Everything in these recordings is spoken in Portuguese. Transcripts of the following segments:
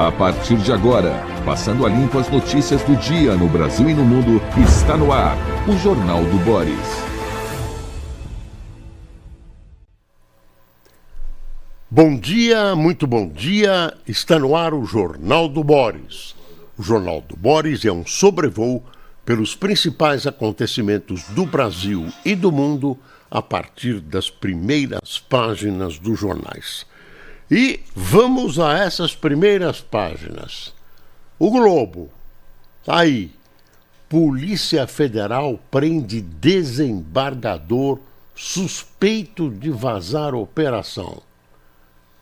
A partir de agora, passando a limpo as notícias do dia no Brasil e no mundo, está no ar o Jornal do Boris. Bom dia, muito bom dia, está no ar o Jornal do Boris. O Jornal do Boris é um sobrevoo pelos principais acontecimentos do Brasil e do mundo a partir das primeiras páginas dos jornais. E vamos a essas primeiras páginas. O Globo, tá aí. Polícia Federal prende desembargador suspeito de vazar operação.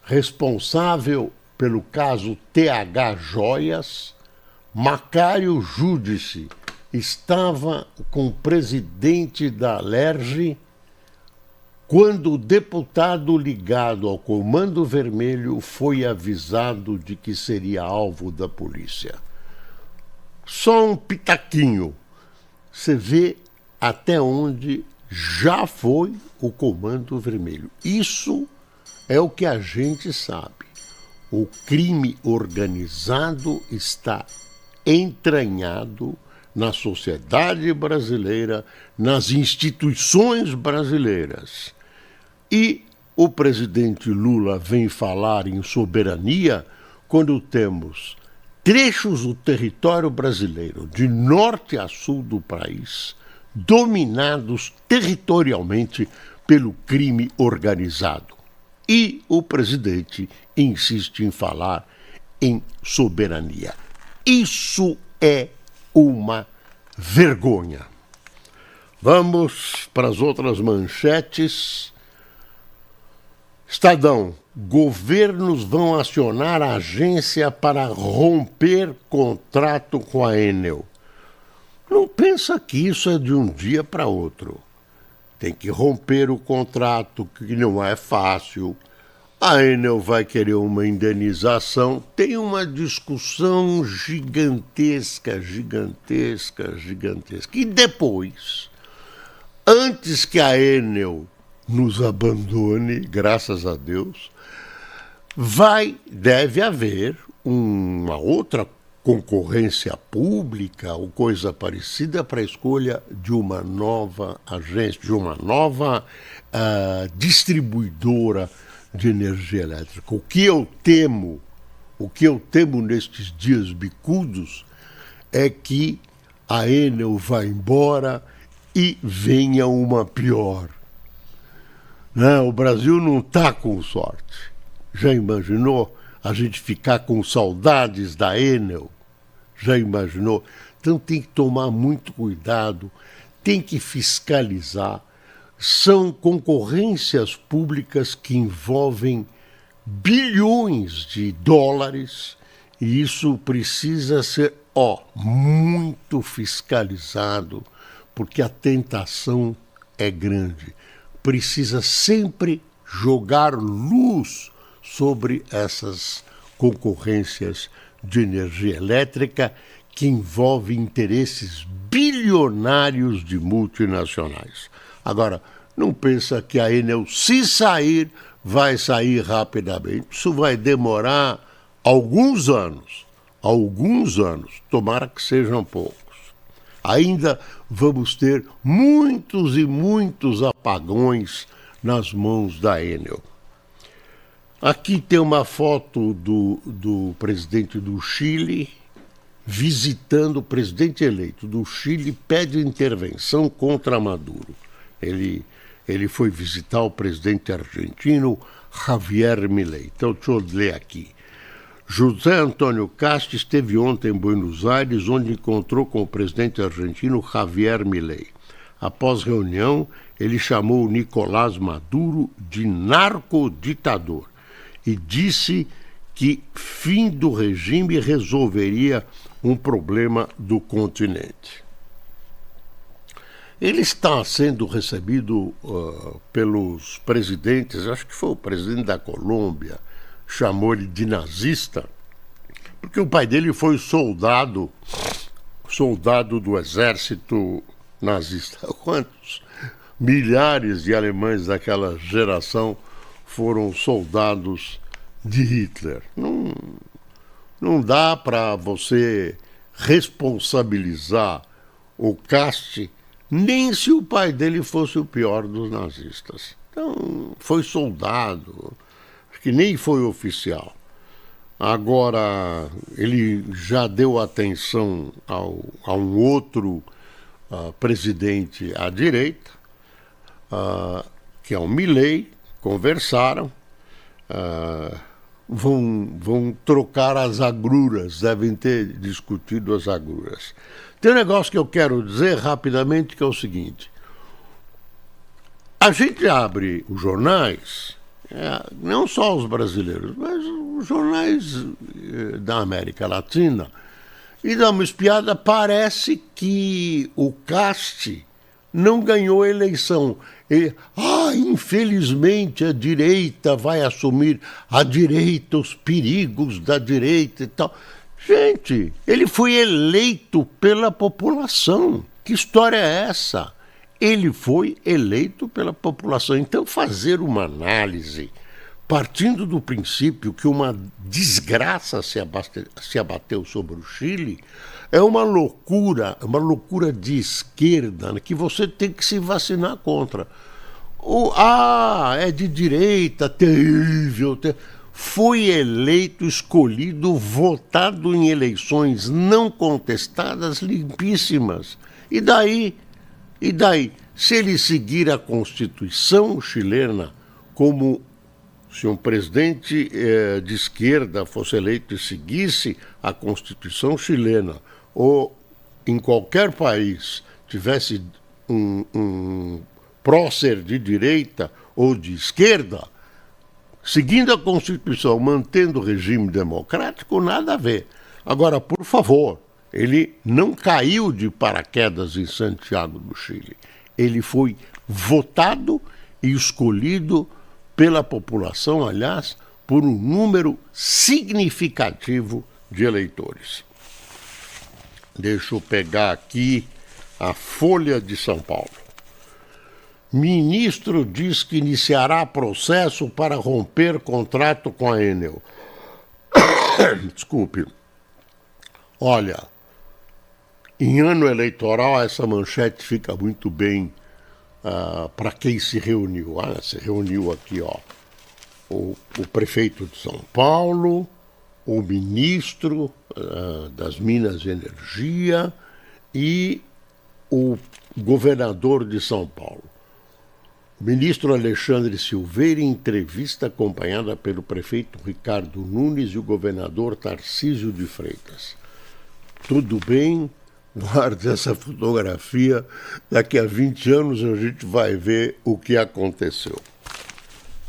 Responsável pelo caso TH Joias, Macário Júdice estava com o presidente da Alerj quando o deputado ligado ao Comando Vermelho foi avisado de que seria alvo da polícia. Só um pitaquinho. Você vê até onde já foi o Comando Vermelho. Isso é o que a gente sabe. O crime organizado está entranhado na sociedade brasileira, nas instituições brasileiras. E o presidente Lula vem falar em soberania quando temos trechos do território brasileiro, de norte a sul do país, dominados territorialmente pelo crime organizado. E o presidente insiste em falar em soberania. Isso é uma vergonha. Vamos para as outras manchetes. Estadão, governos vão acionar a agência para romper contrato com a Enel. Não pensa que isso é de um dia para outro. Tem que romper o contrato, que não é fácil. A Enel vai querer uma indenização. Tem uma discussão gigantesca. E depois, antes que a Enel nos abandone, graças a Deus, deve haver uma outra concorrência pública ou coisa parecida para a escolha de uma nova agência, de uma nova distribuidora de energia elétrica. O que eu temo nestes dias bicudos é que a Enel vá embora e venha uma pior. Não, o Brasil não está com sorte. Já imaginou a gente ficar com saudades da Enel? Já imaginou? Então tem que tomar muito cuidado, tem que fiscalizar. São concorrências públicas que envolvem bilhões de dólares e isso precisa ser muito fiscalizado, porque a tentação é grande. Precisa sempre jogar luz sobre essas concorrências de energia elétrica que envolvem interesses bilionários de multinacionais. Agora, não pensa que a Enel, se sair, vai sair rapidamente. Isso vai demorar alguns anos. Tomara que sejam poucos. Ainda vamos ter muitos e muitos apagões nas mãos da Enel. Aqui tem uma foto do presidente do Chile visitando o presidente eleito do Chile, pede intervenção contra Maduro. Ele foi visitar o presidente argentino Javier Milei. Então, deixa eu ler aqui. José Antônio Cast esteve ontem em Buenos Aires, onde encontrou com o presidente argentino Javier Milei. Após reunião, ele chamou Nicolás Maduro de narcoditador e disse que fim do regime resolveria um problema do continente. Ele está sendo recebido pelos presidentes, acho que foi o presidente da Colômbia, chamou ele de nazista, porque o pai dele foi soldado do exército nazista. Quantos milhares de alemães daquela geração foram soldados de Hitler? não dá para você responsabilizar o Casti, nem se o pai dele fosse o pior dos nazistas. Então, foi soldado, acho que nem foi oficial. Agora, ele já deu atenção a um outro presidente à direita, que é o Milei, conversaram, vão trocar as agruras, devem ter discutido as agruras. Tem um negócio que eu quero dizer rapidamente, que é o seguinte: a gente abre os jornais, não só os brasileiros, mas os jornais da América Latina, e dá uma espiada, parece que o Casti não ganhou a eleição. Infelizmente a direita vai assumir, a direita, os perigos da direita e tal. Gente, ele foi eleito pela população. Que história é essa? Ele foi eleito pela população. Então, fazer uma análise partindo do princípio que uma desgraça se abateu sobre o Chile é uma loucura de esquerda, que você tem que se vacinar contra. É de direita, terrível. Foi eleito, escolhido, votado em eleições não contestadas, limpíssimas. E daí? Se ele seguir a Constituição chilena, como se um presidente de esquerda fosse eleito e seguisse a Constituição chilena, ou em qualquer país tivesse um prócer de direita ou de esquerda, seguindo a Constituição, mantendo o regime democrático, nada a ver. Agora, por favor, ele não caiu de paraquedas em Santiago do Chile. Ele foi votado e escolhido pela população, aliás, por um número significativo de eleitores. Deixa eu pegar aqui a Folha de São Paulo. Ministro diz que iniciará processo para romper contrato com a Enel. Desculpe. Olha, em ano eleitoral essa manchete fica muito bem para quem se reuniu. Se reuniu aqui, o prefeito de São Paulo, o ministro das Minas e Energia e o governador de São Paulo. O ministro Alexandre Silveira, em entrevista acompanhada pelo prefeito Ricardo Nunes e o governador Tarcísio de Freitas. Tudo bem, guarde essa fotografia, daqui a 20 anos a gente vai ver o que aconteceu.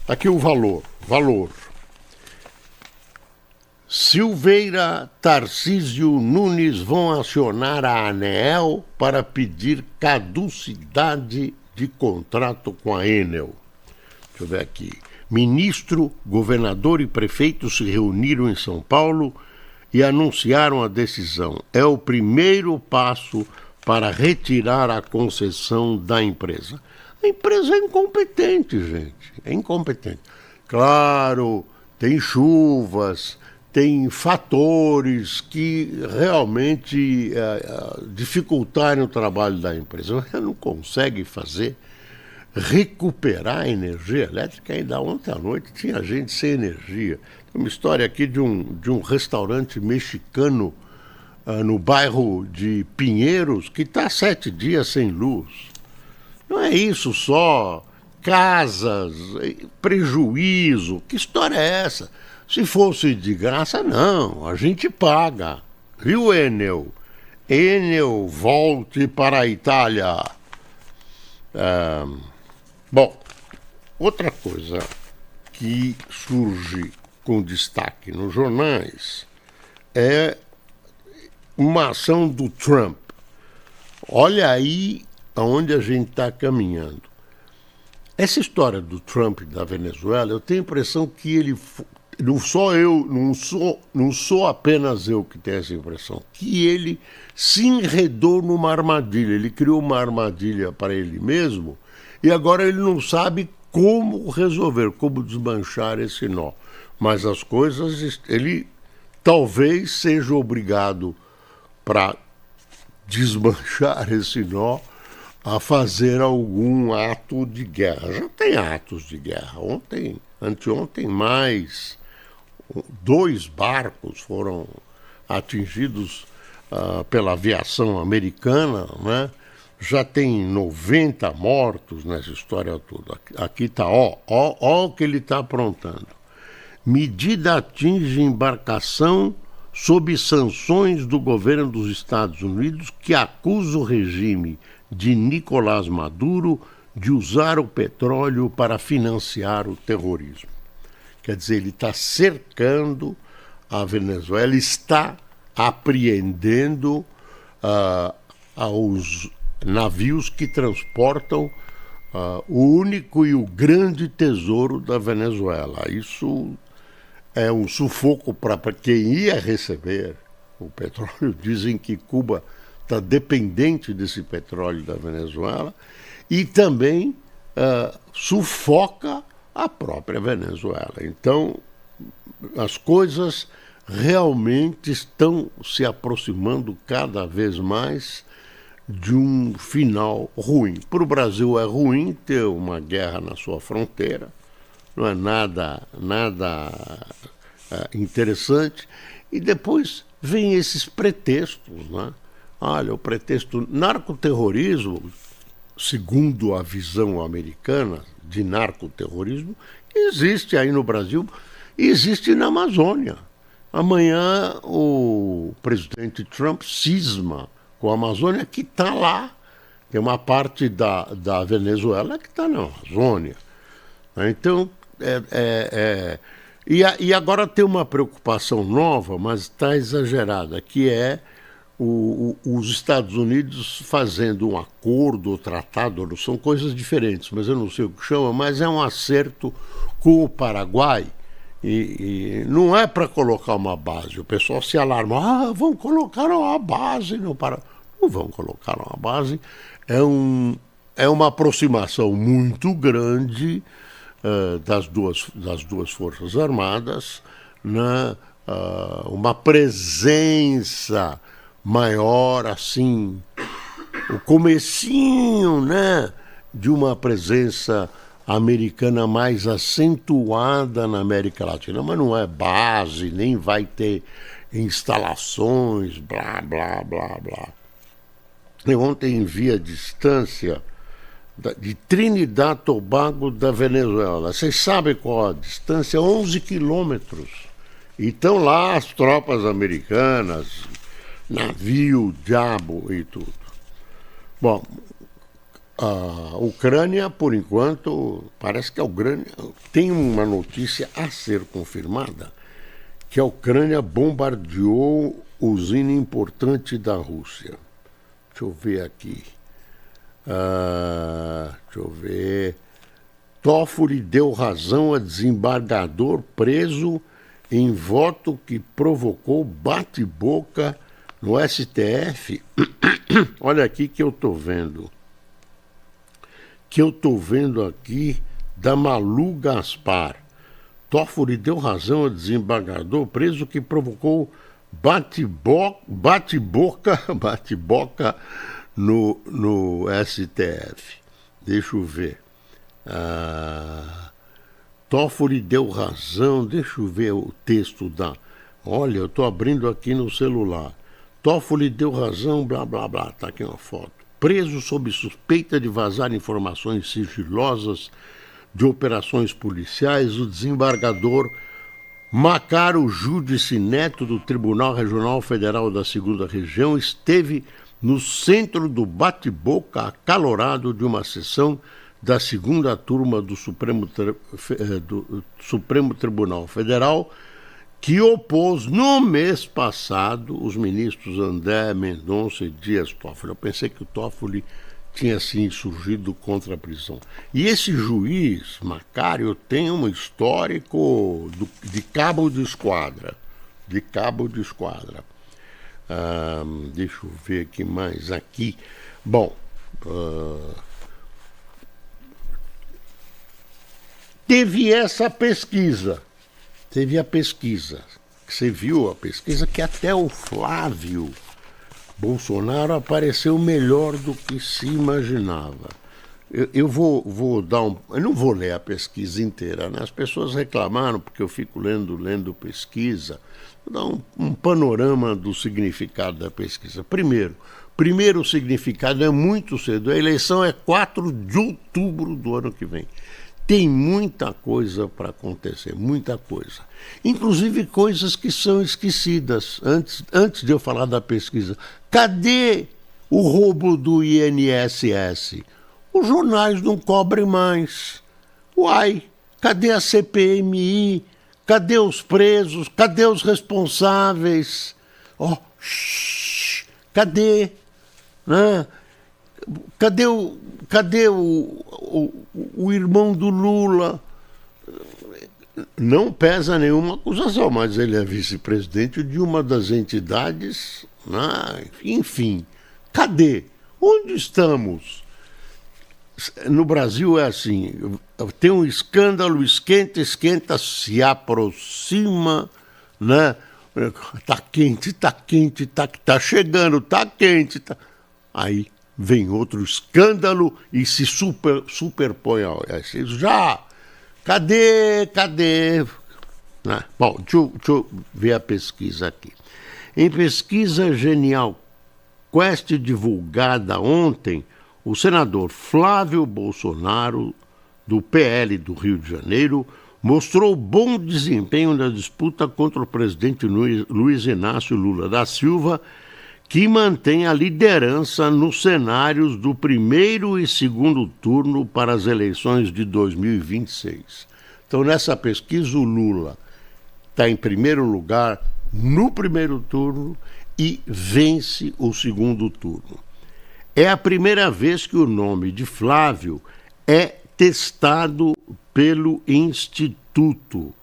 Aqui o valor. Silveira, Tarcísio Nunes vão acionar a ANEEL para pedir caducidade de contrato com a Enel. Deixa eu ver aqui. Ministro, governador e prefeito se reuniram em São Paulo e anunciaram a decisão. É o primeiro passo para retirar a concessão da empresa. A empresa é incompetente, gente. É incompetente. Claro, tem chuvas, tem fatores que realmente dificultaram o trabalho da empresa. Ela não consegue recuperar a energia elétrica. Ainda ontem à noite tinha gente sem energia. Tem uma história aqui de um restaurante mexicano no bairro de Pinheiros que está 7 dias sem luz. Não é isso só. Casas, prejuízo. Que história é essa? Se fosse de graça, não, a gente paga. Viu, Enel? Enel, volte para a Itália. Bom, outra coisa que surge com destaque nos jornais é uma ação do Trump. Olha aí aonde a gente está caminhando. Essa história do Trump da Venezuela, eu tenho a impressão que ele... Não sou apenas eu que tenho essa impressão, que ele se enredou numa armadilha, ele criou uma armadilha para ele mesmo e agora ele não sabe como resolver, como desmanchar esse nó. Mas as coisas, ele talvez seja obrigado, para desmanchar esse nó, a fazer algum ato de guerra. Já tem atos de guerra. Anteontem, mais 2 barcos foram atingidos pela aviação americana, né? Já tem 90 mortos nessa história toda. Aqui está, ó o que ele está aprontando. Medida atinge embarcação sob sanções do governo dos Estados Unidos que acusa o regime de Nicolás Maduro de usar o petróleo para financiar o terrorismo. Quer dizer, ele está cercando a Venezuela, está apreendendo aos navios que transportam o único e o grande tesouro da Venezuela. Isso é um sufoco para quem ia receber o petróleo. Dizem que Cuba está dependente desse petróleo da Venezuela e também sufoca a própria Venezuela. Então, as coisas realmente estão se aproximando cada vez mais de um final ruim. Para o Brasil é ruim ter uma guerra na sua fronteira, não é nada interessante. E depois vem esses pretextos, né? Olha, o pretexto narcoterrorismo, segundo a visão americana de narcoterrorismo, existe aí no Brasil, existe na Amazônia. Amanhã o presidente Trump cisma com a Amazônia, que está lá. Tem uma parte da Venezuela que está na Amazônia. Então, e agora tem uma preocupação nova, mas está exagerada, que é os Estados Unidos fazendo um acordo ou tratado, são coisas diferentes, mas eu não sei o que chama, mas é um acerto com o Paraguai, e não é para colocar uma base. O pessoal se alarma, vão colocar uma base no Paraguai. Não vão colocar uma base, é uma aproximação muito grande das duas Forças Armadas, né? Uma presença maior, assim, o comecinho, né, de uma presença americana mais acentuada na América Latina, mas não é base, nem vai ter instalações, blá, blá, blá, blá. Eu ontem vi a distância de Trinidad e Tobago da Venezuela. Vocês sabem qual a distância? 11 quilômetros. E estão lá as tropas americanas, navio, diabo e tudo. Bom, a Ucrânia, por enquanto, parece que a Ucrânia tem uma notícia a ser confirmada, que a Ucrânia bombardeou usina importante da Rússia. Deixa eu ver aqui. Toffoli deu razão a desembargador preso em voto que provocou bate-boca no STF. Olha aqui que eu estou vendo. Aqui da Malu Gaspar. Toffoli deu razão a desembargador preso que provocou bate-boca no STF. Deixa eu ver. Toffoli deu razão. Deixa eu ver o texto da... Olha, eu estou abrindo aqui no celular. Toffoli deu razão, blá, blá, blá. Está aqui uma foto. Preso sob suspeita de vazar informações sigilosas de operações policiais, o desembargador Macaro Júdice Neto, do Tribunal Regional Federal da 2ª Região, esteve no centro do bate-boca acalorado de uma sessão da 2ª turma do Supremo Tribunal Federal, que opôs no mês passado os ministros André Mendonça e Dias Toffoli. Eu pensei que o Toffoli tinha se insurgido contra a prisão. E esse juiz, Macário, tem um histórico de cabo de esquadra. Deixa eu ver aqui mais aqui. Bom, teve a pesquisa, você viu a pesquisa, que até o Flávio Bolsonaro apareceu melhor do que se imaginava. Eu vou dar um... Eu não vou ler a pesquisa inteira, né? As pessoas reclamaram porque eu fico lendo pesquisa. Vou dar um panorama do significado da pesquisa. Primeiro o significado é muito cedo. A eleição é 4 de outubro do ano que vem. Tem muita coisa para acontecer, muita coisa. Inclusive coisas que são esquecidas. Antes de eu falar da pesquisa, cadê o roubo do INSS? Os jornais não cobrem mais. Uai, cadê a CPMI? Cadê os presos? Cadê os responsáveis? Cadê? Cadê o irmão do Lula? Não pesa nenhuma acusação, mas ele é vice-presidente de uma das entidades, né? Enfim, cadê? Onde estamos? No Brasil é assim, tem um escândalo, esquenta, se aproxima, né? Tá quente, tá chegando, tá quente, tá... Aí vem outro escândalo e se superpõe a esse. Já! Cadê? Né? Bom, deixa eu ver a pesquisa aqui. Em pesquisa Genial Quest divulgada ontem, o senador Flávio Bolsonaro, do PL do Rio de Janeiro, mostrou bom desempenho na disputa contra o presidente Luiz Inácio Lula da Silva, que mantém a liderança nos cenários do primeiro e segundo turno para as eleições de 2026. Então, nessa pesquisa, o Lula está em primeiro lugar no primeiro turno e vence o segundo turno. É a primeira vez que o nome de Flávio é testado pelo Instituto,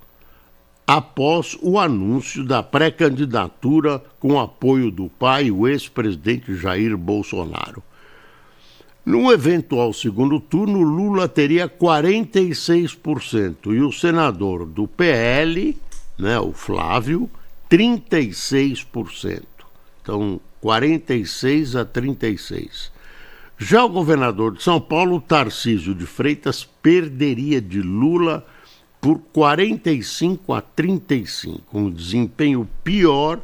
após o anúncio da pré-candidatura com apoio do pai, o ex-presidente Jair Bolsonaro. No eventual segundo turno, Lula teria 46% e o senador do PL, né, o Flávio, 36%. Então, 46-36. Já o governador de São Paulo, Tarcísio de Freitas, perderia de Lula por 45-35, um desempenho pior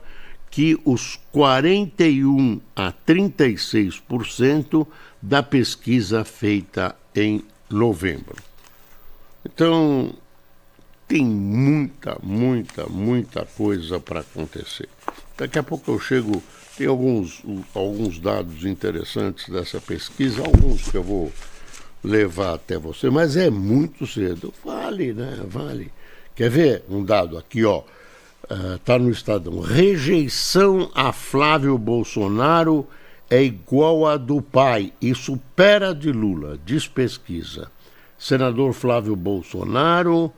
que os 41-36% da pesquisa feita em novembro. Então, tem muita coisa para acontecer. Daqui a pouco eu chego, tem alguns dados interessantes dessa pesquisa, alguns que eu vou levar até você, mas é muito cedo. Vale, né? Vale. Quer ver um dado aqui, ó? Tá no Estadão. Rejeição a Flávio Bolsonaro é igual a do pai e supera a de Lula, diz pesquisa. Senador Flávio Bolsonaro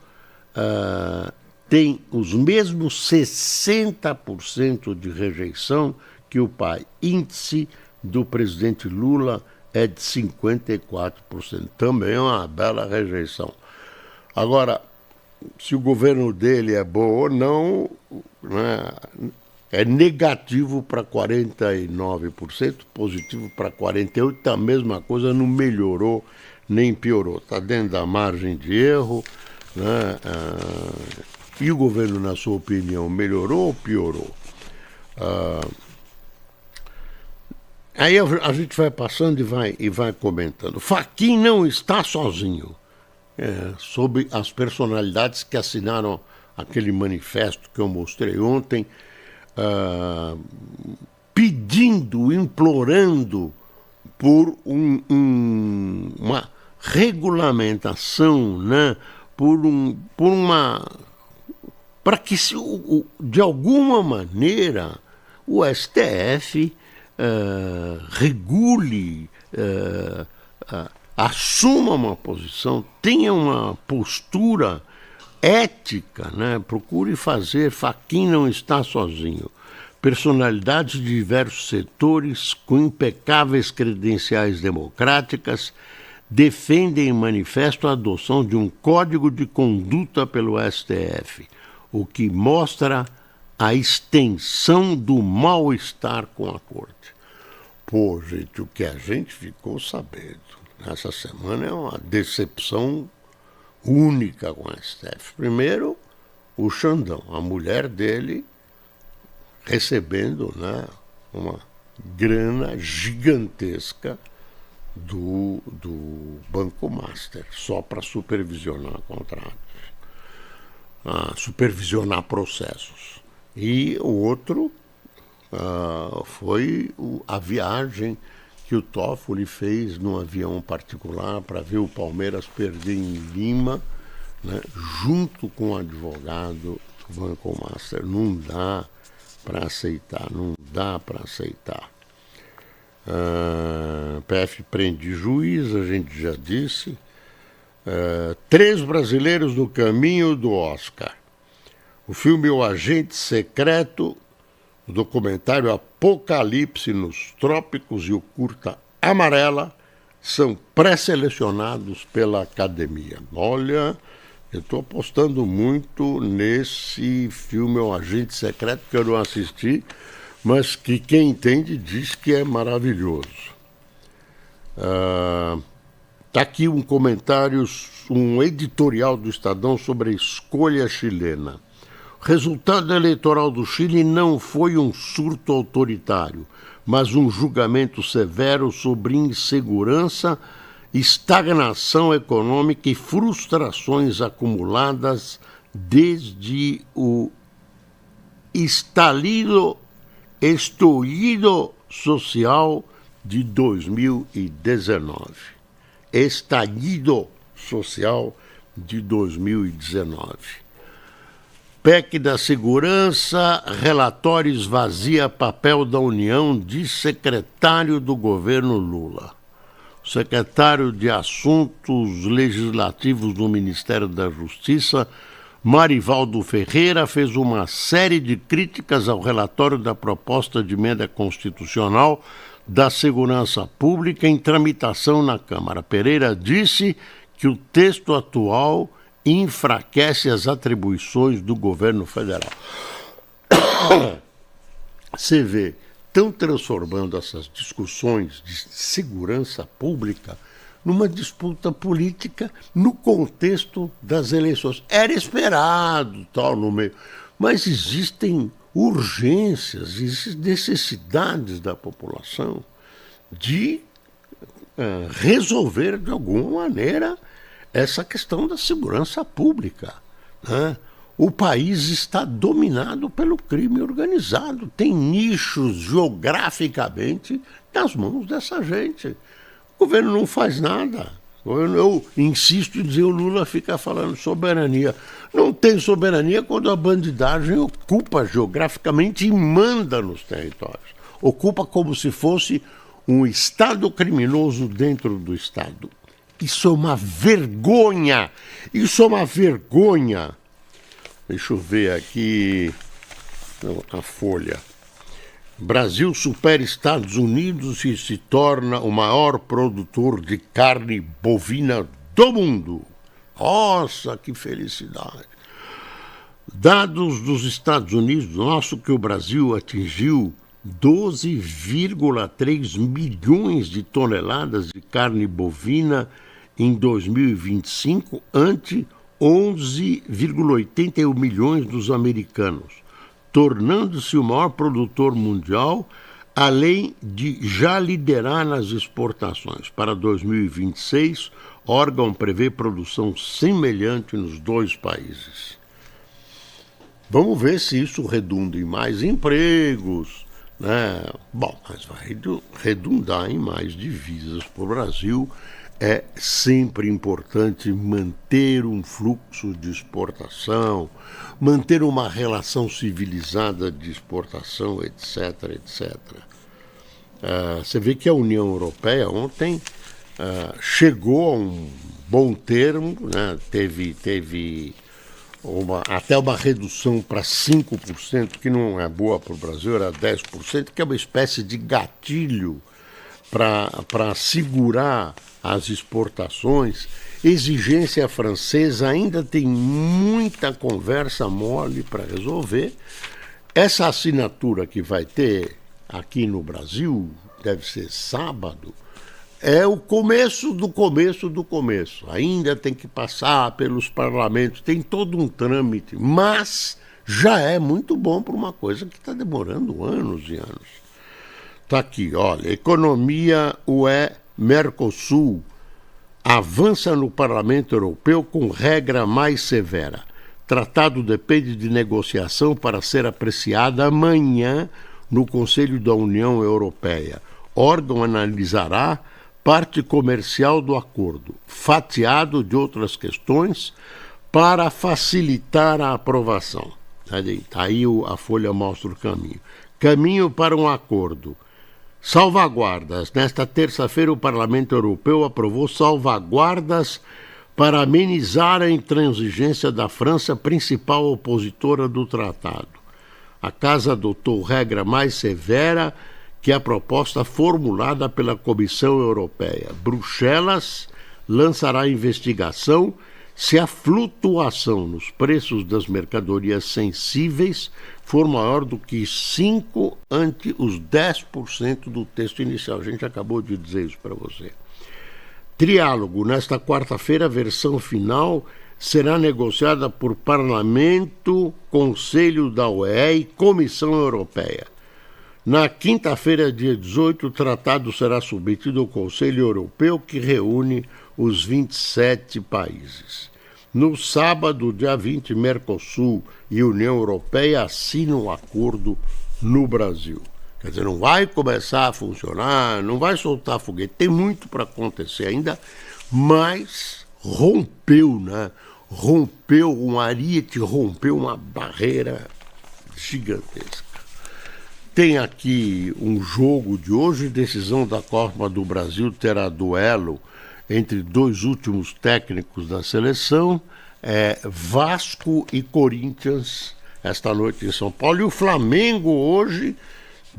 tem os mesmos 60% de rejeição que o pai. Índice do presidente Lula é de 54%. Também é uma bela rejeição. Agora, se o governo dele é bom ou não, né, é negativo para 49%, positivo para 48%, a mesma coisa, não melhorou nem piorou. Está dentro da margem de erro, né? E o governo, na sua opinião, melhorou ou piorou? Aí a gente vai passando e vai comentando. Fachin não está sozinho. Sobre as personalidades que assinaram aquele manifesto que eu mostrei ontem, pedindo, implorando por uma regulamentação, né? Para que, de alguma maneira, o STF regule, assuma uma posição, tenha uma postura ética, né? Procure fazer. Fachin não está sozinho. Personalidades de diversos setores, com impecáveis credenciais democráticas, defendem em manifesto a adoção de um código de conduta pelo STF, o que mostra a extensão do mal-estar com a corte. Pô, gente, o que a gente ficou sabendo nessa semana é uma decepção única com a STF. Primeiro, o Xandão, a mulher dele, recebendo, né, uma grana gigantesca do Banco Master, só para supervisionar contratos, supervisionar processos. E o outro foi a viagem que o Toffoli fez num avião particular para ver o Palmeiras perder em Lima, né, junto com o advogado do Banco Master. Não dá para aceitar, não dá para aceitar. PF prende juiz, a gente já disse. 3 brasileiros no caminho do Oscar. O filme O Agente Secreto, o documentário Apocalipse nos Trópicos e o curta Amarela são pré-selecionados pela Academia. Olha, eu estou apostando muito nesse filme O Agente Secreto, que eu não assisti, mas que quem entende diz que é maravilhoso. Está aqui um comentário, um editorial do Estadão sobre a escolha chilena. O resultado eleitoral do Chile não foi um surto autoritário, mas um julgamento severo sobre insegurança, estagnação econômica e frustrações acumuladas desde o estallido social de 2019. Estallido social de 2019. PEC da Segurança, relatório esvazia papel da União, diz secretário do governo Lula. O secretário de Assuntos Legislativos do Ministério da Justiça, Marivaldo Ferreira, fez uma série de críticas ao relatório da proposta de emenda constitucional da Segurança Pública em tramitação na Câmara. Pereira disse que o texto atual enfraquece as atribuições do governo federal. Você vê, estão transformando essas discussões de segurança pública numa disputa política no contexto das eleições. Era esperado, tal, no meio, mas existem urgências, existem necessidades da população de resolver de alguma maneira essa questão da segurança pública, né? O país está dominado pelo crime organizado, tem nichos geograficamente nas mãos dessa gente. O governo não faz nada. Eu insisto em dizer, o Lula fica falando soberania. Não tem soberania quando a bandidagem ocupa geograficamente e manda nos territórios. Ocupa como se fosse um Estado criminoso dentro do Estado. Isso é uma vergonha! Isso é uma vergonha! Deixa eu ver aqui a Folha. Brasil supera Estados Unidos e se torna o maior produtor de carne bovina do mundo. Nossa, que felicidade! Dados dos Estados Unidos mostram que o Brasil atingiu 12,3 milhões de toneladas de carne bovina em 2025, ante 11,81 milhões dos americanos, tornando-se o maior produtor mundial, além de já liderar nas exportações. Para 2026, o órgão prevê produção semelhante nos 2 países. Vamos ver se isso redunda em mais empregos, né? Bom, mas vai redundar em mais divisas para o Brasil. É sempre importante manter um fluxo de exportação, manter uma relação civilizada de exportação, etc, etc. Você vê que a União Europeia ontem chegou a um bom termo, né? Teve até uma redução para 5%, que não é boa para o Brasil, era 10%, que é uma espécie de gatilho para segurar as exportações. Exigência francesa, ainda tem muita conversa mole para resolver. Essa assinatura que vai ter aqui no Brasil, deve ser sábado, é o começo do começo do começo. Ainda tem que passar pelos parlamentos, tem todo um trâmite, mas já é muito bom para uma coisa que está demorando anos e anos. Está aqui, olha, economia UE Mercosul avança no Parlamento Europeu com regra mais severa. Tratado depende de negociação para ser apreciada amanhã no Conselho da União Europeia. Órgão analisará parte comercial do acordo, fatiado de outras questões, para facilitar a aprovação. Aí a folha mostra o caminho. Caminho para um acordo. Salvaguardas. Nesta terça-feira, o Parlamento Europeu aprovou salvaguardas para amenizar a intransigência da França, principal opositora do tratado. A Casa adotou regra mais severa que a proposta formulada pela Comissão Europeia. Bruxelas lançará investigação se a flutuação nos preços das mercadorias sensíveis for maior do que 5% ante os 10% do texto inicial. A gente acabou de dizer isso para você. Triálogo. Nesta quarta-feira, a versão final será negociada por Parlamento, Conselho da UE e Comissão Europeia. Na quinta-feira, dia 18, o tratado será submetido ao Conselho Europeu, que reúne os 27 países. No sábado, dia 20, Mercosul e União Europeia assinam o acordo no Brasil. Quer dizer, não vai começar a funcionar, não vai soltar foguete, tem muito para acontecer ainda, mas rompeu, né? Rompeu um ariete, rompeu uma barreira gigantesca. Tem aqui um jogo de hoje, decisão da Copa do Brasil terá duelo entre dois últimos técnicos da seleção, Vasco e Corinthians, esta noite em São Paulo, e o Flamengo hoje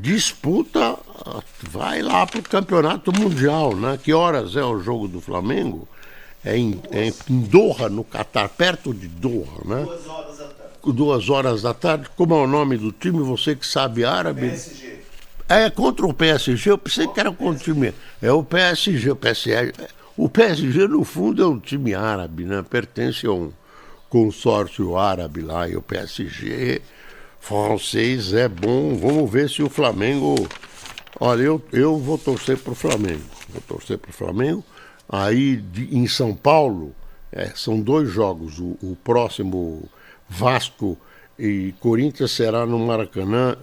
disputa, vai lá para o Campeonato Mundial, né? Que horas é o jogo do Flamengo? É em Doha, no Catar, perto de Doha, né? 2 horas da tarde. 2 horas da tarde. Como é o nome do time? Você que sabe árabe? PSG. É contra o PSG. Eu pensei que era contra o time. É o PSG. O PSG, no fundo, é um time árabe, né? Pertence a um consórcio árabe lá. E o PSG francês é bom. Vamos ver se o Flamengo... Olha, eu vou torcer para o Flamengo. Aí, em São Paulo, são 2 jogos. O próximo, Vasco e Corinthians, será no Maracanã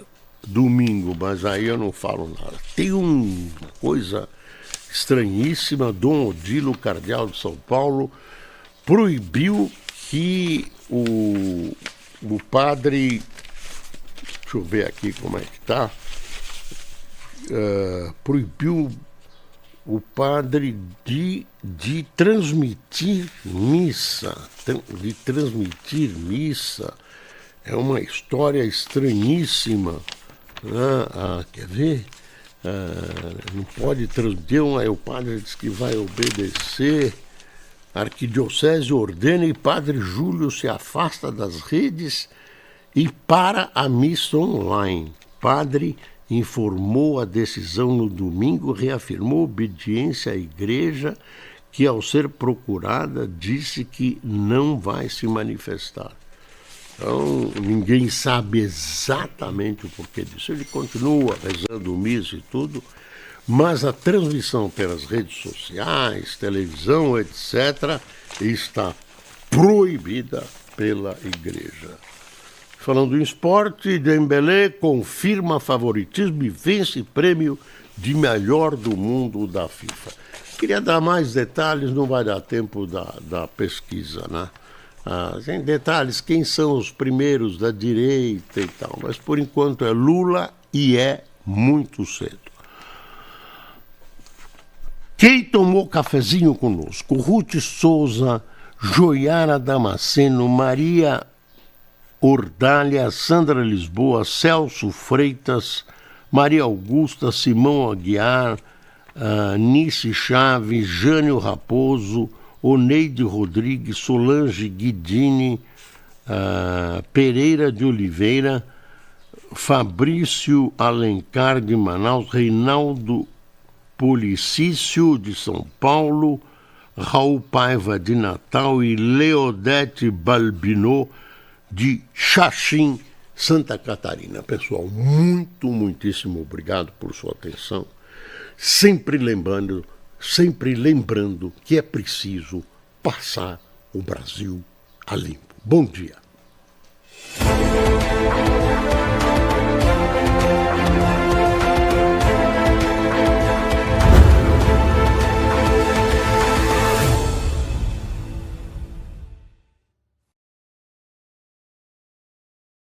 domingo, mas aí eu não falo nada. Tem uma coisa estranhíssima. Dom Odilo, cardeal de São Paulo, proibiu que o padre... Deixa eu ver aqui como é que está. Proibiu o padre de transmitir missa. É uma história estranhíssima. Quer ver? Não pode transmitir, o padre diz que vai obedecer. A arquidiocese ordena e padre Júlio se afasta das redes e para a missa online. Padre informou a decisão no domingo, reafirmou obediência à igreja, que ao ser procurada disse que não vai se manifestar. Então, ninguém sabe exatamente o porquê disso. Ele continua rezando missa e tudo, mas a transmissão pelas redes sociais, televisão, etc., está proibida pela igreja. Falando em esporte, Dembélé confirma favoritismo e vence prêmio de melhor do mundo da FIFA. Queria dar mais detalhes, não vai dar tempo da pesquisa, né? Tem detalhes, quem são os primeiros da direita e tal, mas por enquanto é Lula e é muito cedo. Quem tomou cafezinho conosco? Ruth Souza, Joiara Damasceno, Maria Ordália, Sandra Lisboa, Celso Freitas, Maria Augusta, Simão Aguiar, Nice Chaves, Jânio Raposo, Oneide Rodrigues, Solange Guidini, Pereira de Oliveira, Fabrício Alencar de Manaus, Reinaldo Policício de São Paulo, Raul Paiva de Natal e Leodete Balbinot de Xaxim, Santa Catarina. Pessoal, muitíssimo obrigado por sua atenção. Sempre lembrando que é preciso passar o Brasil a limpo. Bom dia.